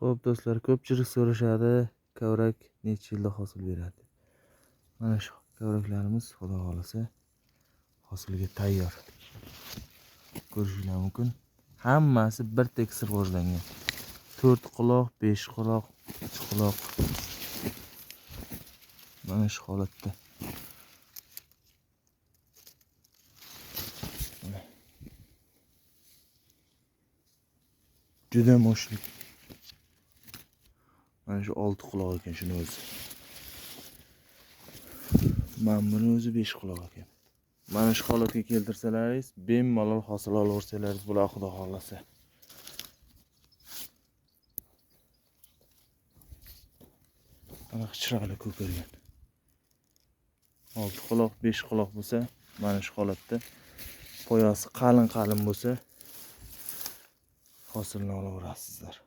Xo'p do'stlar, ko'pchilik so'rashadi, kavrak necha yilda hosil beradi? Mana shu kavraklarimiz Xudo xolasa hosilga tayyor. Ko'rishingiz mumkin. Hammasi bir tekis rivojlangan. 4 quloq, 5 quloq, 3 quloq. Mana shu holatda. Juda mo'shlik. Mana shu 6 quloq ekan shuni o'zi. Mana buni o'zi 5 quloq ekan. Mana shu holatga keltirsalaringiz, bemalol hosil olaversalaringiz bo'ladi Xudo xolasa. Mana chiroyli ko'kargan. 6 quloq, 5 quloq bo'lsa, mana shu holatda poyasi qalin bo'lsa, hosilni olaverasizlar.